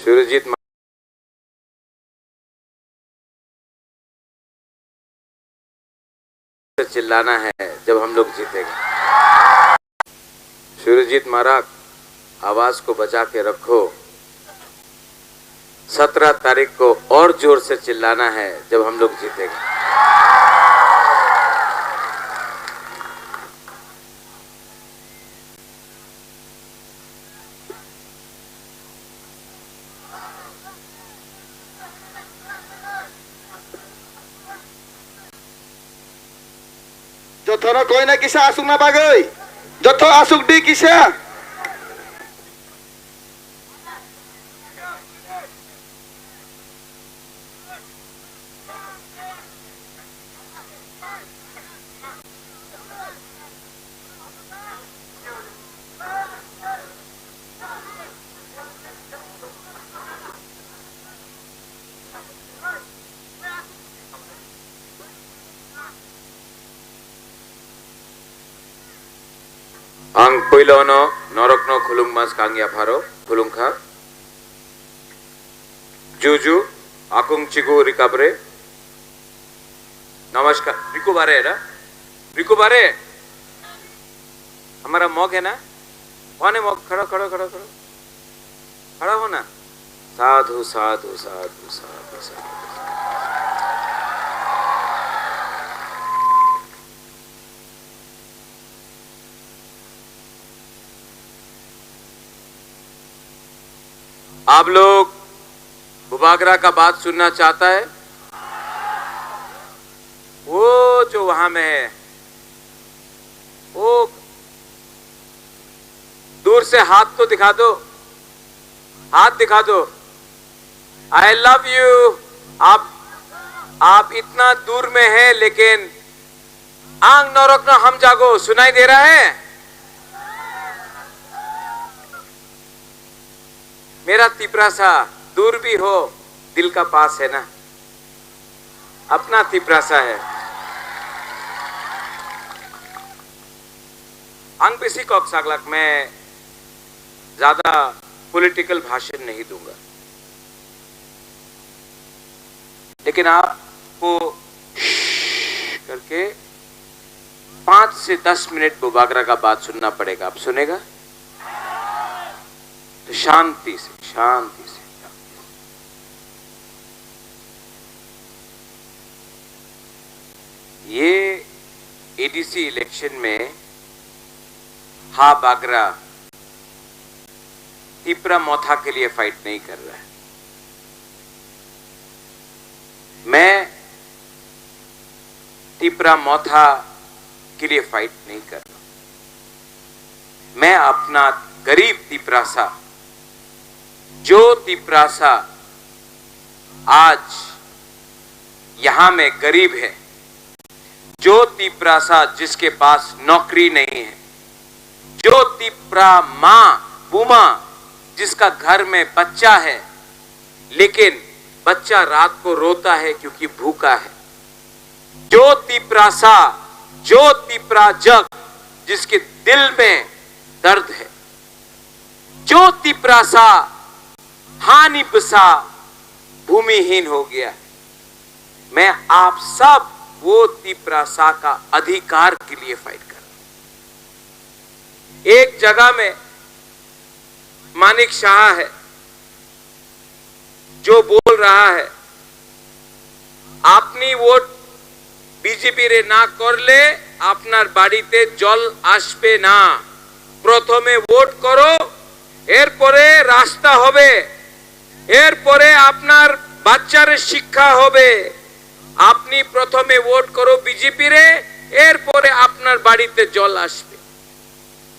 सुरजीत चिल्लाना है जब हम लोग जीतेंगे। सुरजीत माराक, आवाज को बचा के रखो। 17 तारीख को और जोर से चिल्लाना है जब हम लोग जीतेंगे। Jotono koy na kisa asuk na bagay. Joto asuk di kisa. Ang Puilono, Norokno Khulung Mas Kangya Pharo, Khulungkha. Juju, Akung Chigu Rikabre. नमस्कार। रिको बारे है ना? रिको बारे हमारा मॉक है ना? कौन है मॉक? खड़ा खड़ा खड़ा खड़ा खड़ा हो ना। साधु साधु साधु साधु साधु। आप लोग बुबागरा का बात सुनना चाहता है? वो जो वहां में है, वो दूर से हाथ तो दिखा दो, हाथ दिखा दो। I love you. आप इतना दूर में है लेकिन आंग नौरक न हम जागो सुनाई दे रहा है? मेरा तिपरासा दूर भी हो दिल का पास है ना, अपना तिपरासा है। अंग बेसी कॉक सागलक मैं ज्यादा पॉलिटिकल भाषण नहीं दूंगा, लेकिन आपको करके 5 से 10 मिनट बुबागरा का बात सुनना पड़ेगा। आप सुनेगा तो शांति से शांति से। ये एडीसी इलेक्शन में हा बागरा तिपरा मोथा के लिए फाइट नहीं कर रहा है। मैं तिपरा मोथा के लिए फाइट नहीं कर रहा। मैं अपना गरीब तिपरासा, जो तिपरासा आज यहां में गरीब है, जो तिपरासा जिसके पास नौकरी नहीं है, जो तिपरा मां बूमा जिसका घर में बच्चा है लेकिन बच्चा रात को रोता है क्योंकि भूखा है, जो तिपरासा, जो तिपरा जग जिसके दिल में दर्द है, जो तिपरासा हानि बसा भूमिहीन हो गया। मैं आप सब वो तिपरासा का अधिकार के लिए फाइट कर रहा हूं। एक जगह में मानिक शाह है जो बोल रहा है आपनी वोट बीजेपी रे ना करले आपनार बाड़ीते जल आसबे ना, प्रथमे वोट करो एरपरे रास्ता होबे, एरपरे आपनार बाच्चारे शिक्षा होबे। आपनी प्रथमे वोट करो बीजेपी रे, एरपरे आपनार बाड़ीते जल आसबे।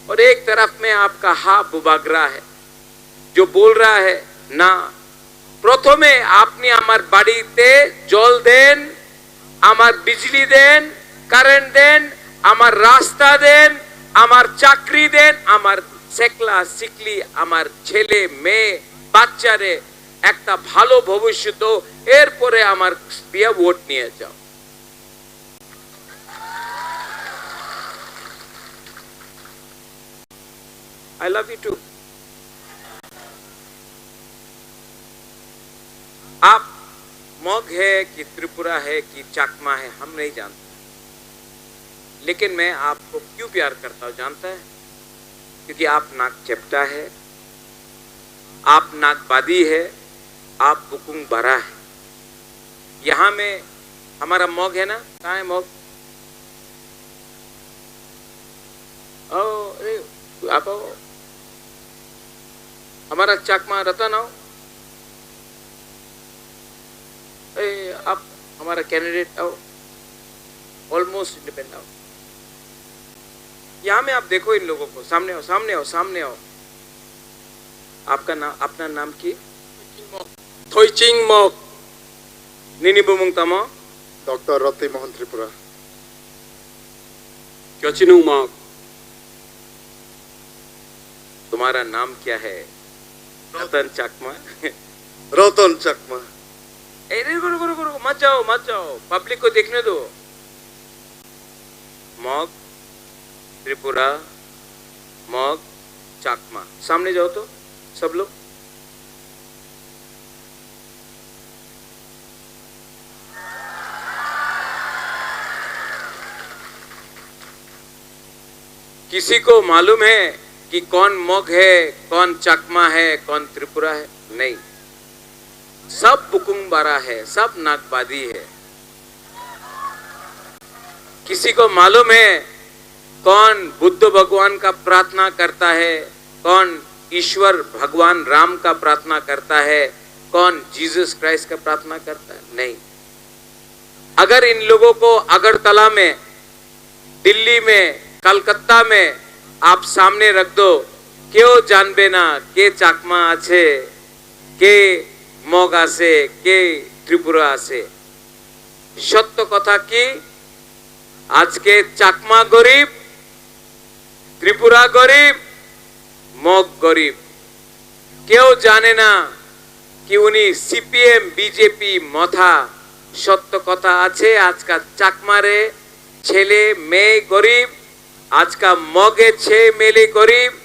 और एक तरफ में आपका हा बुबागरा है जो बोल रहा है ना, प्रथमे आपनी आमार बाड़ीते जल देन, आमार बिजली देन, कारेंट देन, आमार रास्ता देन, आमार चाकरी देन, आमार सेकला सिकली आमार छेले मेये बाच्चारे एकटा भालो भविष्यत एरपरे आमार दिया वोट निये जाओ। I love you too. आप मग है कि त्रिपुरा है कि चकमा है हम नहीं जानते, लेकिन मैं आपको क्यों प्यार करता हूं जानता है? क्योंकि आप नाक चेप्टा है, आप नागबादी है, आप बुकुंग बरा है। यहां में हमारा मग है ना, कहाँ है मग? अरे आप आओ, हमारा चकमा रतन आओ, आप हमारा कैंडिडेट आओ, ऑलमोस्ट इंडिपेंडेंट आओ। यहां में आप देखो इन लोगों को, सामने आओ, सामने आओ, सामने आओ। आपका नाम, अपना नाम की? थोइचिंग मग निनी बुमुंग तमो डॉक्टर रति मोहन त्रिपुरा। क्योचिनु मग। तुम्हारा नाम क्या है? रतन चकमा। रतन चकमा। रुको, मत जाओ, पब्लिक को देखने दो। मग त्रिपुरा, मग चकमा, सामने जाओ तो सब लोग। किसी को मालूम है कि कौन मग है, कौन चकमा है, कौन त्रिपुरा है? नहीं, सब बुकुंग बारा है, सब नागबादी है। किसी को मालूम है कौन बुद्ध भगवान का प्रार्थना करता है, कौन ईश्वर भगवान राम का प्रार्थना करता है, कौन जीसस क्राइस्ट का प्रार्थना करता है? नहीं। अगर इन लोगों को अगरतला में, दिल्ली में, कलकत्ता में आप सामने रख दो, क्यों जानबे ना के चकमा आछे, के मग आछे, के त्रिपुरा आछे? सत्य कथा की आज के चकमा गरीब, त्रिपुरा गरीब, मग गरीब। क्यों जाने ना कि उन्हीं सीपीएम बीजेपी मथा। सत्य कथा आछे आज का चकमारे छेले मेये गरीब, आज का मगे छे मेले गरीब,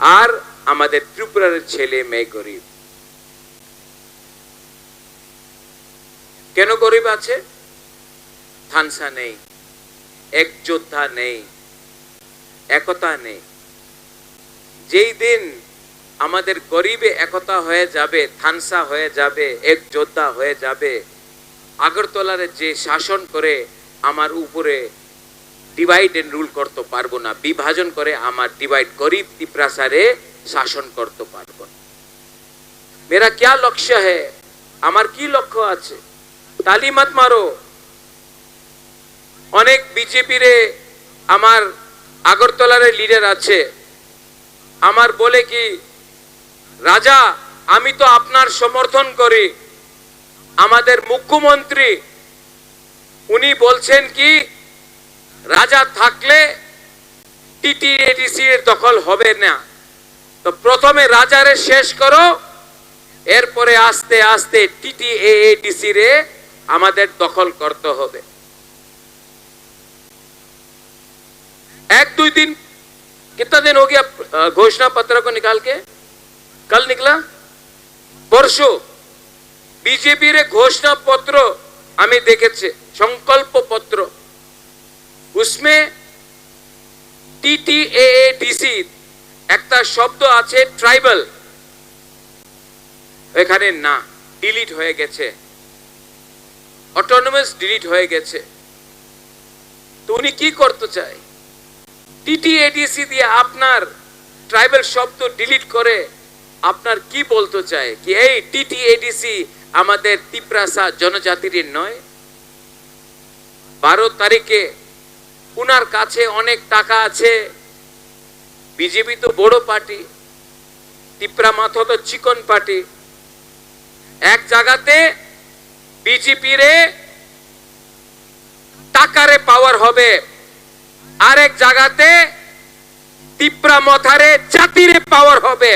और आमादेर त्रिपुरार छेले मेये गरीब। केन गरीब आछे? थानसा नहीं, एक योद्धा नहीं, एकता नहीं। যেই দিন আমাদের গরিবে একতা হয়ে যাবে, থানসা হয়ে যাবে, এক যোদ্ধা হয়ে যাবে, আগরতলার যে শাসন করে আমার উপরে ডিভাইড এন্ড রুল করতে পারবো না, বিভাজন করে আমার ডিভাইড গরিব ত্রিপুরাসারে শাসন করতে পারবো না। मेरा क्या लक्ष्य है, আমার কি লক্ষ্য আছে? তালি মত মারো। অনেক বিজেপি রে আমার আগরতলার লিডার আছে, আমার বলে কি রাজা আমি তো আপনার সমর্থন করি, আমাদের মুখ্যমন্ত্রী উনি বলছেন কি রাজা থাকলে টিটিএডিসি এর দখল হবে না, তো প্রথমে রাজারে শেষ করো, এরপরে আস্তে আস্তে টিটিএডিসি রে আমাদের দখল করতে হবে। एक दो दिन, कितना दिन हो गया घोषणा पत्र को निकाल के? कल निकला, परसों बीजेपी रे घोषणा पत्र हमें देखे थे, संकल्प पत्र, उसमें टीटीएडीसी একটা শব্দ আছে ট্রাইবাল, এখানে না, ডিলিট হয়ে গেছে, অটোনমাস ডিলিট হয়ে গেছে। তো উনি কি করতে চায়? টিটিএডিসি দিয়ে আপনার ট্রাইবাল শব্দ ডিলিট করে আপনার কি বলতে চায় কি এই টিটিএডিসি আমাদের ত্রিপুরা জনজাতির নয়? 12 তারিখে উনার কাছে অনেক টাকা আছে, বিজেপি তো বড় পার্টি, ত্রিপুরা মাথা তো চিকন পার্টি। এক জায়গাতে বিজেপি রে টাকারে পাওয়ার হবে, আরেক জায়গাতে ত্রিপুরা মাথারে জাতিরে পাওয়ার হবে।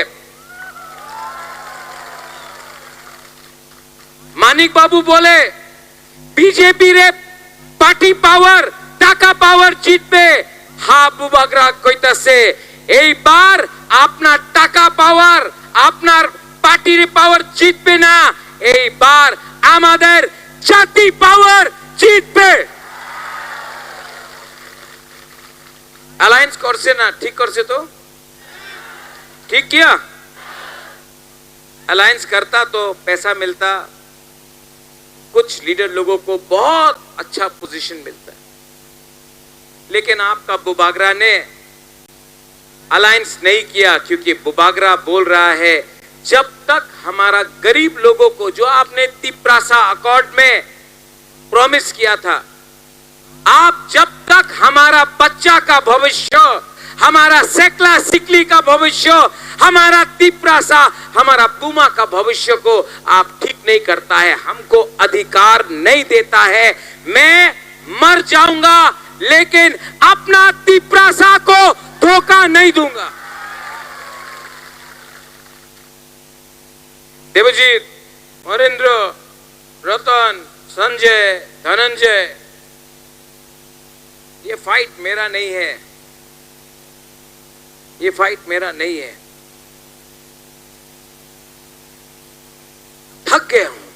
মানিক বাবু বলে বিজেপি রে পার্টি পাওয়ার, টাকা পাওয়ার জিতবে। হাবু বাগরা কইতাছে এইবার আপনার টাকা পাওয়ার, আপনার পার্টির পাওয়ার জিতবে না, এই বার আমাদের জাতি পাওয়ার জিতবে। अलायंस करसे ना ठीक करसे तो ठीक किया। अलायंस करता तो पैसा मिलता, कुछ लीडर लोगों को बहुत अच्छा पोजीशन मिलता है, लेकिन आपका बुबागरा ने अलायंस नहीं किया क्योंकि बुबागरा बोल रहा है जब तक हमारा गरीब लोगों को जो आपने तिप्रासा अकॉर्ड में प्रॉमिस किया था, आप जब तक हमारा बच्चा का भविष्य, हमारा सेकला सिकली का भविष्य, हमारा तिप्रासा, हमारा पुमा का भविष्य को आप ठीक नहीं करता है, हमको अधिकार नहीं देता है, मैं मर जाऊंगा लेकिन अपना तिप्रासा को धोखा नहीं दूंगा। देवजीत, महेंद्र, रतन, संजय, धनंजय, ये फाइट मेरा नहीं है, ये फाइट मेरा नहीं है। थक गया हूं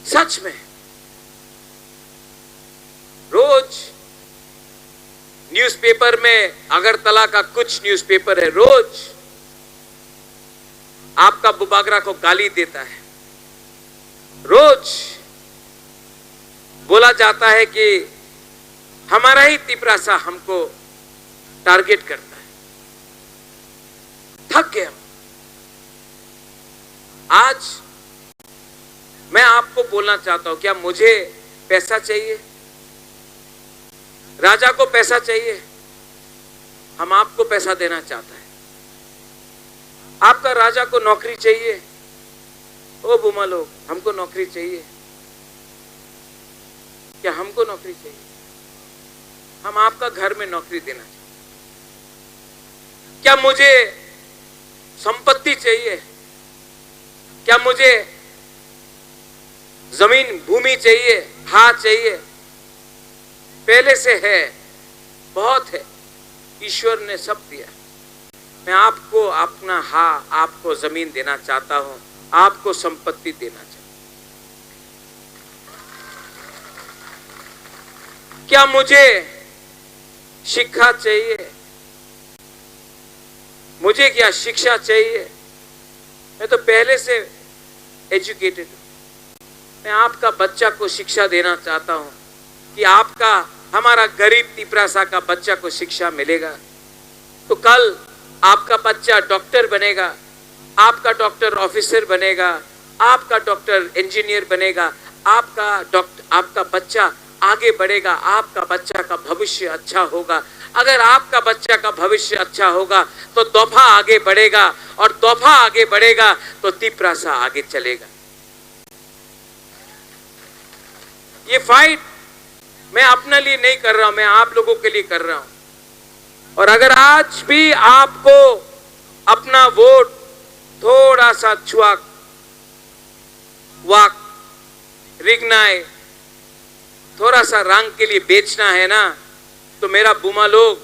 सच में। रोज न्यूज़पेपर में अगरतला का कुछ न्यूज़पेपर है, रोज आपका बुबागरा को गाली देता है, रोज बोला जाता है कि हमारा ही तिप्रासा हमको टारगेट करता है। थक गया। आज मैं आपको बोलना चाहता हूं, क्या मुझे पैसा चाहिए? राजा को पैसा चाहिए? हम आपको पैसा देना चाहता है। आपका राजा को नौकरी चाहिए? ओ बुमा लोग, हमको नौकरी चाहिए। क्या हमको नौकरी चाहिए? हम आपका घर में नौकरी देना चाहिए। क्या मुझे संपत्ति चाहिए? क्या मुझे जमीन भूमि चाहिए, हाथ चाहिए? पहले से है, बहुत है, ईश्वर ने सब दिया। मैं आपको अपना आपको जमीन देना चाहता हूं, आपको संपत्ति देना चाहता हूं। क्या मुझे शिक्षा चाहिए? मुझे क्या शिक्षा चाहिए? मैं तो पहले से एजुकेटेड हूं। मैं आपका बच्चा को शिक्षा देना चाहता हूं कि आपका, हमारा गरीब तिप्रासा का बच्चा को शिक्षा मिलेगा तो कल आपका बच्चा डॉक्टर बनेगा, आपका डॉक्टर ऑफिसर बनेगा, आपका डॉक्टर इंजीनियर बनेगा, आपका बच्चा आगे बढ़ेगा, आपका बच्चा का भविष्य अच्छा होगा। अगर आपका बच्चा का भविष्य अच्छा होगा तो दोफा आगे बढ़ेगा, और दोफा आगे बढ़ेगा तो तिप्रासा आगे चलेगा। ये फाइट मैं अपने लिए नहीं कर रहा हूं, मैं आप लोगों के लिए कर रहा हूं। और अगर आज भी आपको अपना वोट थोड़ा सा छुआक वाक रिगनाए, थोड़ा सा रंग के लिए बेचना है ना, तो मेरा बुमा लोग,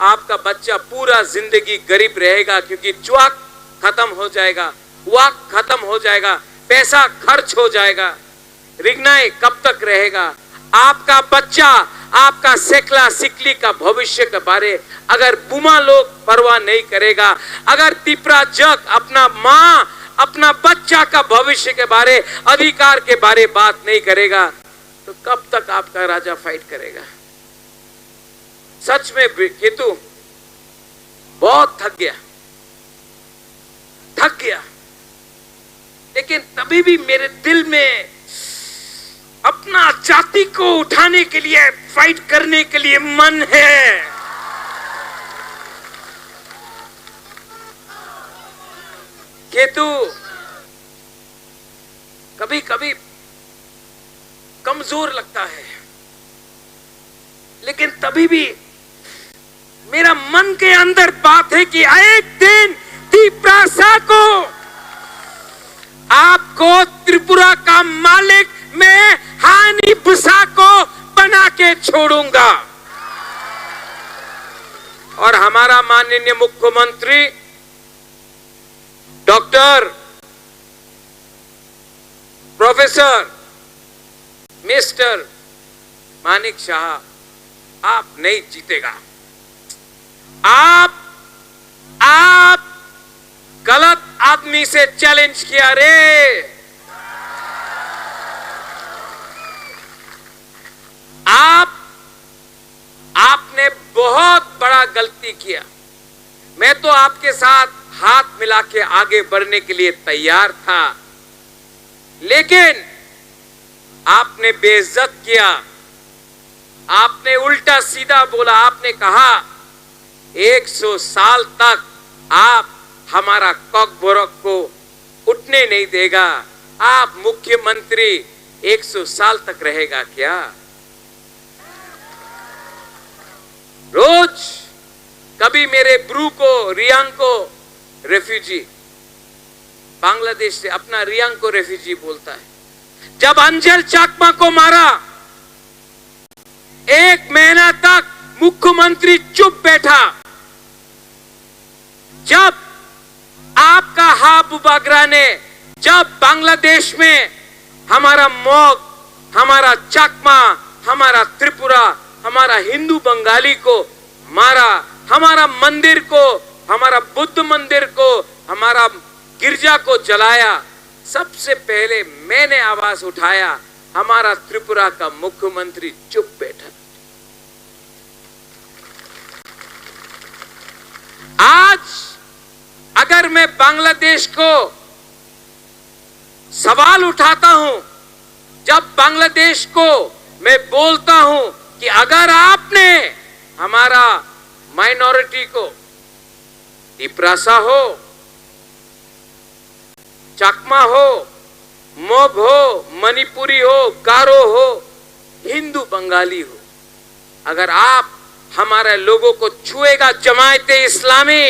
आपका बच्चा पूरा जिंदगी गरीब रहेगा, क्योंकि चुआक खत्म हो जाएगा, वाक खत्म हो जाएगा, पैसा खर्च हो जाएगा। रिगनाए कब तक रहेगा? आपका बच्चा, आपका सेकला सिकली का भविष्य के बारे अगर बुमा लोग परवाह नहीं करेगा, अगर तिप्रा जग अपना मां, अपना बच्चा का भविष्य के बारे, अधिकार के बारे बात नहीं करेगा, तो कब तक आपका राजा फाइट करेगा? सच में केतु बहुत थक गया, लेकिन तभी भी मेरे दिल में अपना जाति को उठाने के लिए, फाइट करने के लिए मन है। केतु कभी कभी कमजोर लगता है, लेकिन तभी भी मेरा मन के अंदर बात है कि एक दिन तिप्रासा को, आपको त्रिपुरा का मालिक मैं हानि बुसा को बना के छोड़ूंगा। और हमारा माननीय मुख्यमंत्री doctor, professor, mister Manik Shah, आप नहीं जीतेगा। आप गलत आदमी से चैलेंज किया रे। आपने बहुत बड़ा गलती किया। मैं तो आपके साथ हाथ मिला के आगे बढ़ने के लिए तैयार था, लेकिन आपने बेइज्जत किया। आपने उल्टा सीधा बोला। आपने कहा 100 साल तक आप हमारा कॉकबोरक को उठने नहीं देगा। आप मुख्यमंत्री 100 साल तक रहेगा क्या? रोज कभी मेरे ब्रू को, रियांग को रेफ्यूजी, बांग्लादेश से अपना रियांग को रेफ्यूजी बोलता है। जब अंजल चाकमा को मारा, 1 महीना तक मुख्यमंत्री चुप बैठा। जब आपका हाबू बागरा ने, जब बांग्लादेश में हमारा मोग, हमारा चाकमा, हमारा त्रिपुरा, हमारा हिंदू बंगाली को मारा, हमारा मंदिर को, हमारा बुद्ध मंदिर को, हमारा गिरजा को जलाया, सबसे पहले मैंने आवाज उठाया। हमारा त्रिपुरा का मुख्यमंत्री चुप बैठा। आज अगर मैं बांग्लादेश को सवाल उठाता हूं, जब बांग्लादेश को मैं बोलता हूं कि अगर आपने हमारा माइनॉरिटी को, तिपरासा हो, चकमा हो, मोग हो, मणिपुरी हो, गारो हो, हिंदू बंगाली हो, अगर आप हमारे लोगों को छुएगा, जमायते इस्लामी,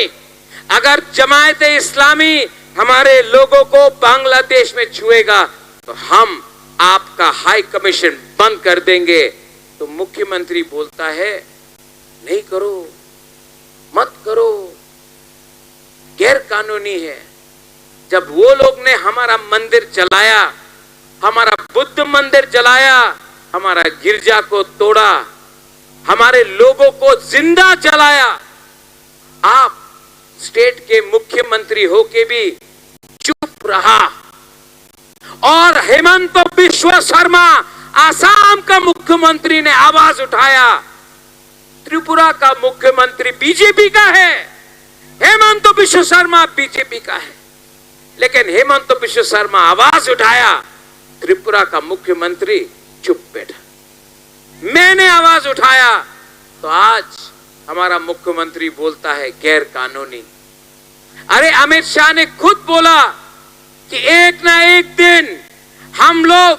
अगर जमायते इस्लामी हमारे लोगों को बांग्लादेश में छुएगा तो हम आपका हाई कमीशन बंद कर देंगे। तो मुख्यमंत्री बोलता है नहीं करो, मत करो, गैर कानूनी है। जब वो लोग ने हमारा मंदिर जलाया, हमारा बुद्ध मंदिर जलाया, हमारा गिरजा को तोड़ा, हमारे लोगों को जिंदा जलाया, आप स्टेट के मुख्यमंत्री होके भी चुप रहा। और हेमंत बिश्व शर्मा आसाम का मुख्यमंत्री ने आवाज उठाया। त्रिपुरा का मुख्यमंत्री बीजेपी का है, हेमंत बिश्व शर्मा बीजेपी का है, लेकिन हेमंत बिश्व शर्मा आवाज उठाया, त्रिपुरा का मुख्यमंत्री चुप बैठा। मैंने आवाज उठाया तो आज हमारा मुख्यमंत्री बोलता है गैर कानूनी। अरे अमित शाह ने खुद बोला कि एक ना एक दिन हम लोग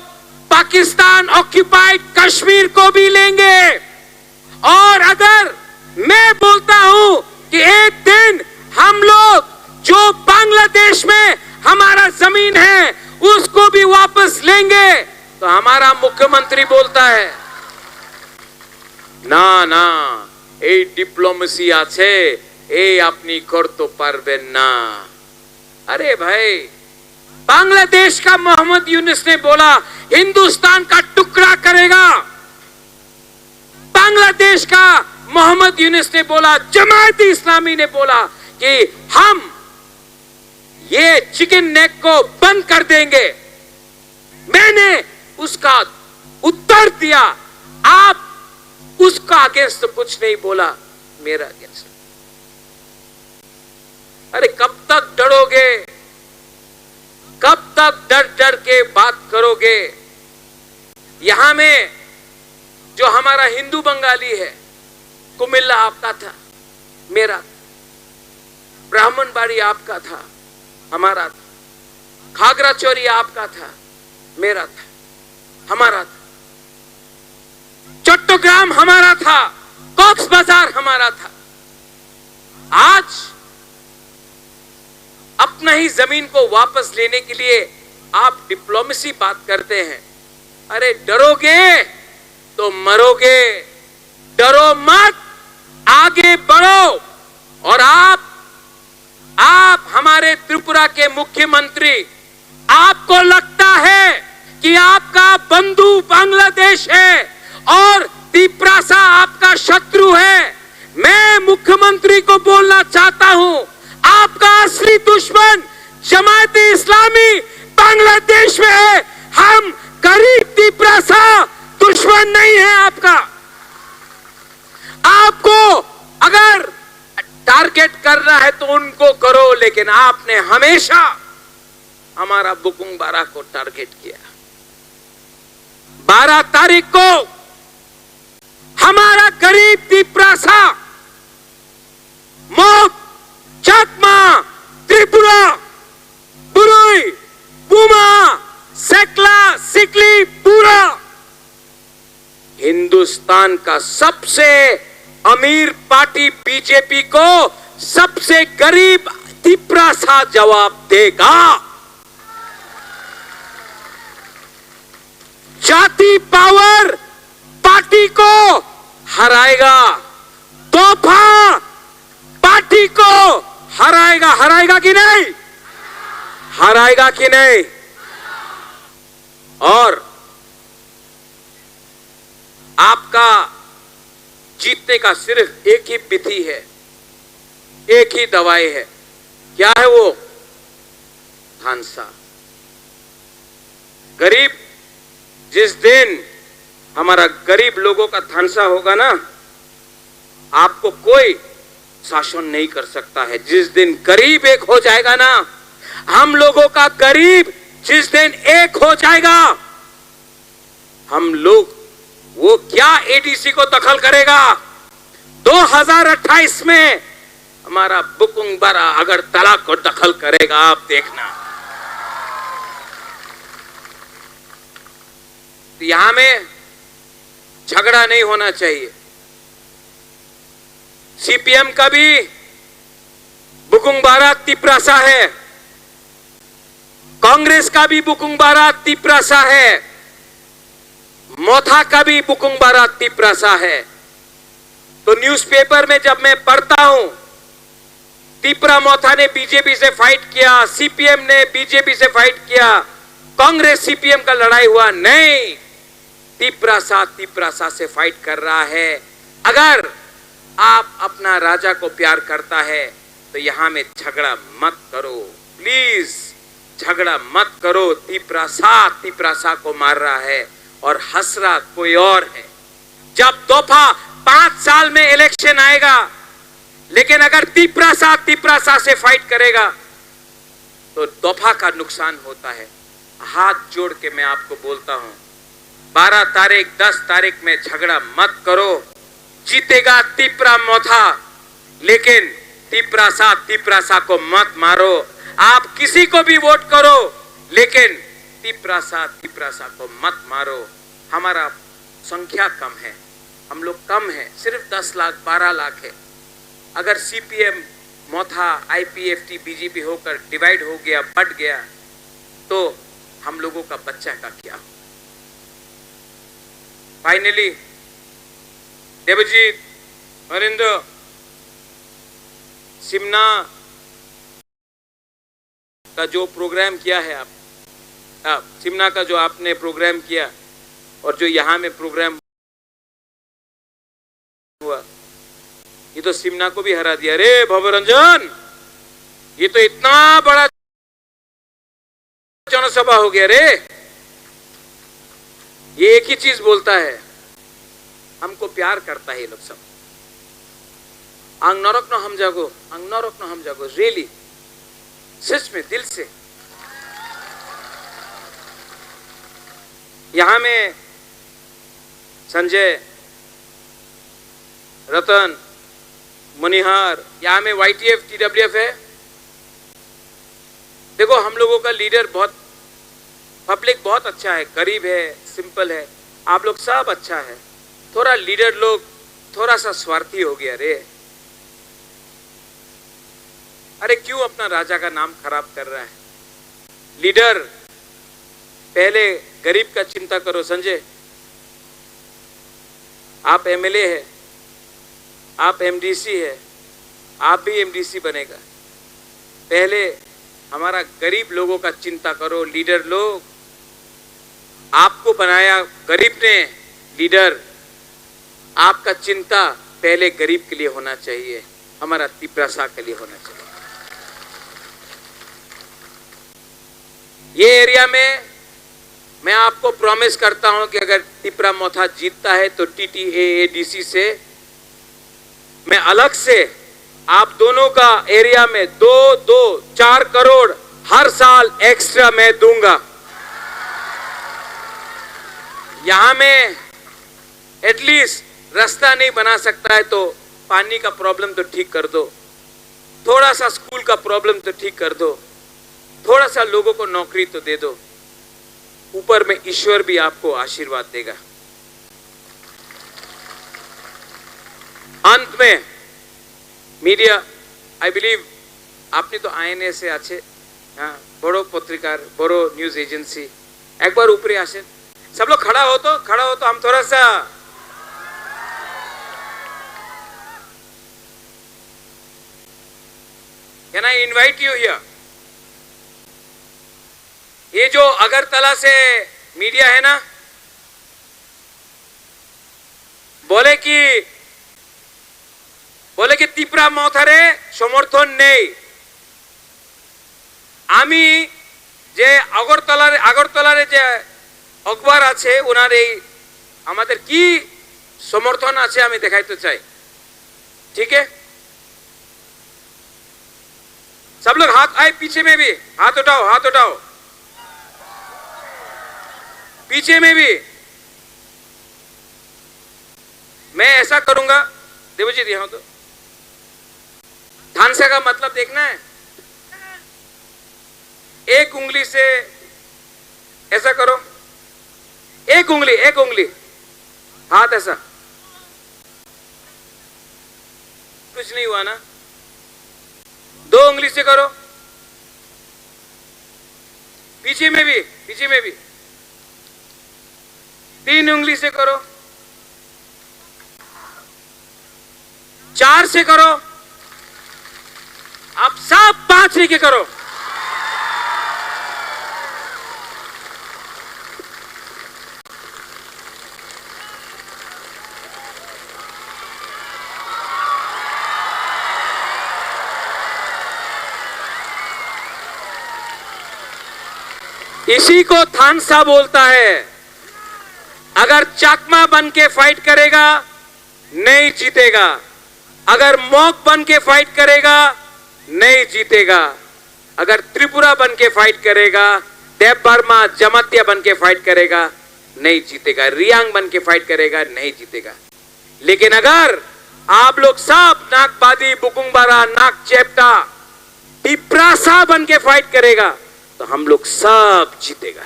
पाकिस्तान ऑक्यूपाइड कश्मीर को भी लेंगे। और अगर मैं बोलता हूं कि एक दिन हम लोग जो बांग्लादेश में हमारा जमीन है उसको भी वापस लेंगे, तो हमारा मुख्यमंत्री बोलता है ना ना, এই ডিপ্লোমেসি আছে, এই আপনি করতে পারবেন না। अरे भाई, बांग्लादेश का मोहम्मद यूनुस ने बोला हिंदुस्तान का टुकड़ा करेगा। बांग्लादेश का मोहम्मद यूनुस ने बोला, जमायत इस्लामी ने बोला कि हम ये चिकन नेक को बंद कर देंगे। मैंने उसका उत्तर दिया, आप उसका अगेंस्ट तो कुछ नहीं बोला, मेरा अगेंस्ट। अरे कब तक डरोगे, कब तक डर डर के बात करोगे? यहां में जो हमारा हिंदू बंगाली है, कुमिल्ला आपका था, मेरा था, ब्राह्मणबाड़ी आपका था, हमारा था, खागरा चोरी आपका था, मेरा था, हमारा था, चट्टग्राम हमारा था, कॉक्स बाजार हमारा था। आज अपना ही जमीन को वापस लेने के लिए आप डिप्लोमेसी बात करते हैं। अरे डरोगे तो मरोगे, डरो मत, आगे बढ़ो। और आप हमारे हमारे त्रिपुरा के मुख्यमंत्री, आपको लगता है कि आपका बंधु बांग्लादेश है और तिपरासा आपका शत्रु है। मैं मुख्यमंत्री को बोलना चाहता हूं, आपका असली दुश्मन जमात-ए इस्लामी बांग्लादेश में है। हम गरीब तिपरासा दुश्मन नहीं है आपका। आपको अगर टारगेट करना है तो उनको करो, लेकिन आपने हमेशा हमारा बुकुंग बारा को टारगेट किया। 12 तारीख को हमारा गरीब तिपरासा मोक, चकमा, त्रिपुरा, बुरुई, पुमा, सेकला, सिकली, पूरा हिंदुस्तान का सबसे अमीर पार्टी बीजेपी को सबसे गरीब तिपरासा जवाब देगा। जाति पावर पार्टी को हराएगा, तोहफा पार्टी को हराएगा। हराएगा कि नहीं? हराएगा कि नहीं? और आपका जीतने का सिर्फ एक ही विधि है, एक ही दवाई है। क्या है वो? थानसा। गरीब, जिस दिन हमारा गरीब लोगों का थानसा होगा ना, आपको कोई शासन नहीं कर सकता है। जिस दिन गरीब एक हो जाएगा ना, हम लोगों का गरीब जिस दिन एक हो जाएगा, हम लोग, वो क्या एडीसी को दखल करेगा? 2028 में हमारा बुकुंग बारा अगरतला को दखल करेगा, आप देखना। तो यहां में झगड़ा नहीं होना चाहिए। सीपीएम का भी बुकुंग बारा तिपरासा है, कांग्रेस का भी बुकुंग बारा तिपरासा है, मोथा का भी बुकुंग बारा तिपरासा है। तो न्यूज़पेपर में जब मैं पढ़ता हूं, तिपरा मोथा ने बीजेपी से फाइट किया, सीपीएम ने बीजेपी से फाइट किया, कांग्रेस सीपीएम का लड़ाई हुआ, नहीं, तिपरासा से फाइट कर रहा है। अगर आप अपना राजा को प्यार करता है तो यहां में झगड़ा मत करो, प्लीज झगड़ा मत करो। तिपरासा को मार रहा है और हंस रहा कोई और है। जब तोहफा 5 साल में इलेक्शन आएगा, लेकिन अगर तिपरासा से फाइट करेगा तो तोहफा का नुकसान होता है। हाथ जोड़ के मैं आपको बोलता हूं, 12 तारीख 10 तारीख में झगड़ा मत करो। जीतेगा तिपरा मोथा, लेकिन तिपरासा को मत मारो। आप किसी को भी वोट करो, लेकिन तिपरासा को मत मारो। हमारा संख्या कम है, हम लोग कम है, सिर्फ 10 लाख 12 लाख है। अगर सीपीएम, मोथा, आईपीएफटी, बीजेपी होकर डिवाइड हो गया, बढ़ गया, तो हम लोगों का बच्चा का क्या? फाइनली देवजीत, हरिंद्र, सिमना का जो प्रोग्राम किया है आप सिमना का जो आपने प्रोग्राम किया और जो यहाँ में प्रोग्राम हुआ, ये तो सिमना को भी हरा दिया। रे भवरंजन, ये तो इतना बड़ा जनसभा हो गया रे। ये एक ही चीज बोलता है, हमको प्यार करता है ये लोग सब। आंग नरक न हम जागो, आंग नरक न हम जागो, रियली, सच में, दिल से। यहां में संजय, रतन, मनिहार, यहां में वाईटीएफ, टीडब्ल्यूएफ है। देखो, हम लोगों का लीडर बहुत, पब्लिक बहुत अच्छा है, गरीब है, सिंपल है, आप लोग सब अच्छा है। थोड़ा लीडर लोग थोड़ा सा स्वार्थी हो गया रे। अरे क्यों अपना राजा का नाम खराब कर रहा है? लीडर, पहले गरीब का चिंता करो। संजय, आप एमएलए है, आप एमडीसी है, आप भी एमडीसी बनेगा। पहले हमारा गरीब लोगों का चिंता करो। लीडर लोग, आपको बनाया गरीब ने लीडर, आपका चिंता पहले गरीब के लिए होना चाहिए, हमारा तिपरासा के लिए होना चाहिए। ये एरिया में मैं आपको प्रॉमिस करता हूं कि अगर तिपरा मोथा जीतता है तो TTAADC से मैं अलग से आप दोनों का एरिया में 4 करोड़ हर साल एक्स्ट्रा मैं दूंगा। यहां में एटलीस्ट रास्ता नहीं बना सकता है तो पानी का प्रॉब्लम तो ठीक कर दो, थोड़ा सा स्कूल का प्रॉब्लम तो ठीक कर दो, थोड़ा सा लोगों को नौकरी तो दे दो। ऊपर में ईश्वर भी आपको आशीर्वाद देगा। अंत में मीडिया, आई बिलीव आपने तो INA से आछे, हाँ, बड़ो पत्रिकार, बड़ो न्यूज एजेंसी, एक बार ऊपरे आसे, सब लोग खड़ा हो तो हम थोड़ा सा can I invite you here. ये जो अगरतला से मीडिया है ना, बोले कि तिपरा मोथारे समर्थन नहीं। आमी जे আগরতলার যে अखबार আছে ওনার এই আমাদের কি সমর্থন আছে আমি দেখাইতে চাই। ठीक है, सब लोग हाथ आए, पीछे में भी हाथ उठाओ, पीछे में भी। मैं ऐसा करूंगा, देवजीत यहां तो धानसा का मतलब देखना है। एक उंगली से ऐसा करो, एक उंगली हाथ ऐसा, कुछ नहीं हुआ ना। 2 उंगली से करो, पीछे में भी 3 उंगली से करो, 4 से करो, आप सब 5 लेके करो। इसी को थानसा बोलता है। अगर चाकमा बन के फाइट करेगा नहीं जीतेगा, अगर मॉक बन के फाइट करेगा नहीं जीतेगा, अगर त्रिपुरा बन के फाइट करेगा, देव बर्मा जमातिया बन के फाइट करेगा नहीं जीतेगा, रियांग बन के फाइट करेगा नहीं जीतेगा। लेकिन अगर आप लोग सब नागबादी, बुकुंगबारा, नाग चेप्टा, तिपरासा बन के फाइट करेगा तो हम लोग सब जीतेगा।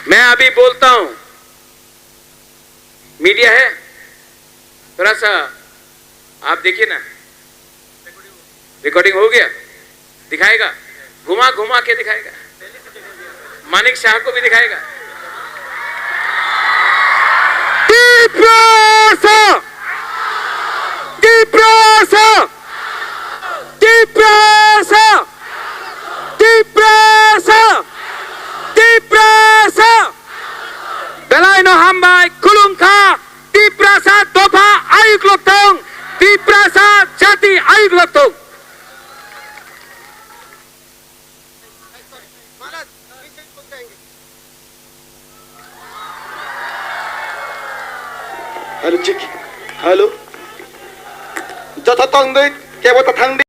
मैं अभी बोलता हूं, मीडिया है, थोड़ा सा आप देखिए ना, रिकॉर्डिंग हो गया, दिखाएगा, घुमा के दिखाएगा, मानिक शाह को भी दिखाएगा। Belai no hambai kulungka Tiprasa dopa ayuk lotong, Tiprasa jati ayuk lotong। Hello चिक, हेलो जथा तंग दे के बता थंग